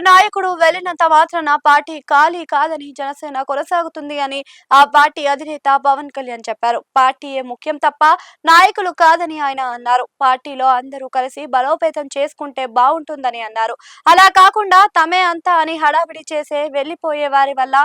నాయకుడు వెళ్లినంత మాత్రాన పార్టీ ఖాళీ కాదని జనసేన కొనసాగుతుంది అని ఆ పార్టీ అధినేత పవన్ కళ్యాణ్ చెప్పారు. పార్టీయే ముఖ్యం తప్ప నాయకులు కాదని ఆయన అన్నారు. పార్టీలో అందరూ కలిసి బలోపేతం చేసుకుంటే బాగుంటుందని అన్నారు. అలా కాకుండా తమే అంతా అని హడావిడి చేసే వెళ్లిపోయే వారి వల్ల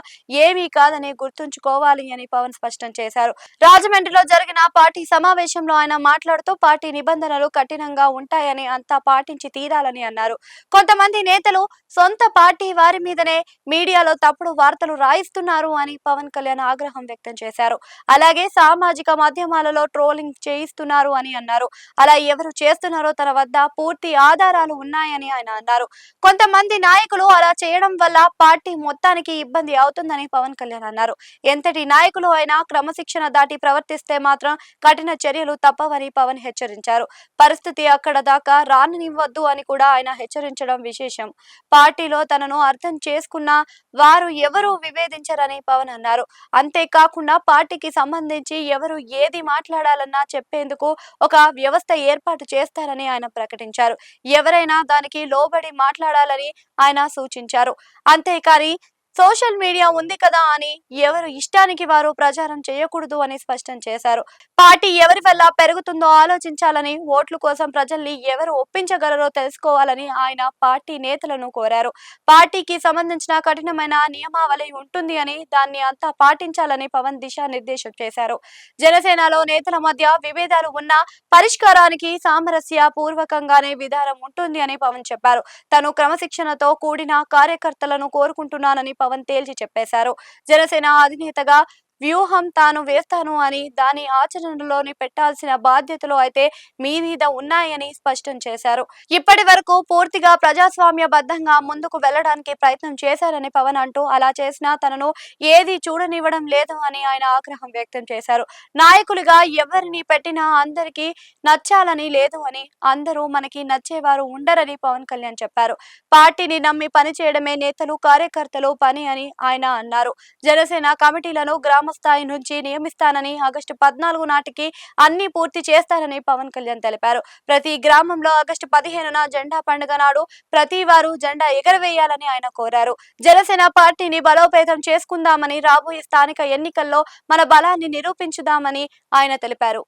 ఏమీ కాదని గుర్తుంచుకోవాలి అని పవన్ స్పష్టం చేశారు. రాజమండ్రిలో జరిగిన పార్టీ సమావేశంలో ఆయన మాట్లాడుతూ పార్టీ నిబంధనలు కఠినంగా ఉంటాయని అంతా పాటించి తీరాలని అన్నారు. కొంతమంది నేతలు సొంత పార్టీ వారి మీదనే మీడియాలో తప్పుడు వార్తలు రాయిస్తున్నారు అని పవన్ కళ్యాణ్ ఆగ్రహం వ్యక్తం చేశారు. అలాగే సామాజిక మాధ్యమాలలో ట్రోలింగ్ చేయిస్తున్నారు అని అన్నారు. అలా ఎవరు చేస్తున్నారో తన వద్ద పూర్తి ఆధారాలు ఉన్నాయని ఆయన అన్నారు. కొంతమంది నాయకులు అలా చేయడం వల్ల పార్టీ మొత్తానికి ఇబ్బంది అవుతుందని పవన్ కళ్యాణ్ అన్నారు. ఎంతటి నాయకులు అయినా క్రమశిక్షణ దాటి ప్రవర్తిస్తే మాత్రం కఠిన చర్యలు తప్పవని పవన్ హెచ్చరించారు. పరిస్థితి అక్కడ దాకా రానివ్వద్దు అని కూడా ఆయన హెచ్చరించడం విశేషం. పార్టీలో తనను అర్థం చేసుకున్న వారు ఎవరూ విభేదించరని పవన్ అన్నారు. అంతేకాకుండా పార్టీకి సంబంధించి ఎవరు ఏది మాట్లాడాలన్నా చెప్పేందుకు ఒక వ్యవస్థ ఏర్పాటు చేస్తారని ఆయన ప్రకటించారు. ఎవరైనా దానికి లోబడి మాట్లాడాలని ఆయన సూచించారు. అంతేకాని సోషల్ మీడియా ఉంది కదా అని ఎవరు ఇష్టానికి వారు ప్రచారం చేయకూడదు అని స్పష్టం చేశారు. పార్టీ ఎవరి వల్ల పెరుగుతుందో ఆలోచించాలని, ఓట్ల కోసం ప్రజల్ని ఎవరు ఒప్పించగలరో తెలుసుకోవాలని ఆయన పార్టీ నేతలను కోరారు. పార్టీకి సంబంధించిన కఠినమైన నియమావళి ఉంటుంది అని దాన్ని అంతా పాటించాలని పవన్ దిశానిర్దేశం చేశారు. జనసేనలో నేతల మధ్య విభేదాలు ఉన్నా పరిష్కారానికి సామరస్య పూర్వకంగానే విధానం ఉంటుంది అని పవన్ చెప్పారు. తను క్రమశిక్షణతో కూడిన కార్యకర్తలను కోరుకుంటున్నానని పవన్ తేల్చి చెప్పేశారు. జనసేన అధినేతగా వ్యూహం తాను వేస్తాను అని దాని ఆచరణలోని పెట్టాల్సిన బాధ్యతలు అయితే మీ మీద ఉన్నాయని స్పష్టం చేశారు. ఇప్పటి వరకు పూర్తిగా ప్రజాస్వామ్యబద్ధంగా ముందుకు వెళ్లడానికి ప్రయత్నం చేశారని పవన్ అంటూ అలా చేసినా తనను ఏది చూడనివ్వడం లేదు అని ఆయన ఆగ్రహం వ్యక్తం చేశారు. నాయకులుగా ఎవరిని పెట్టినా అందరికీ నచ్చాలని లేదు అని, అందరూ మనకి నచ్చేవారు ఉండరని పవన్ కళ్యాణ్ చెప్పారు. పార్టీని నమ్మి పనిచేయడమే నేతలు కార్యకర్తలు పని అని ఆయన అన్నారు. జనసేన కమిటీలను గ్రామ స్థాయి నుంచి నియమిస్తానని, ఆగస్టు 14 నాటికి అన్ని పూర్తి చేస్తారని పవన్ కళ్యాణ్ తెలిపారు. ప్రతి గ్రామంలో ఆగస్టు 15న జెండా పండుగ నాడు ప్రతి వారు జెండా ఎగరవేయాలని ఆయన కోరారు. జనసేన పార్టీని బలోపేతం చేసుకుందామని, రాబోయే స్థానిక ఎన్నికల్లో మన బలాన్ని నిరూపించుదామని ఆయన తెలిపారు.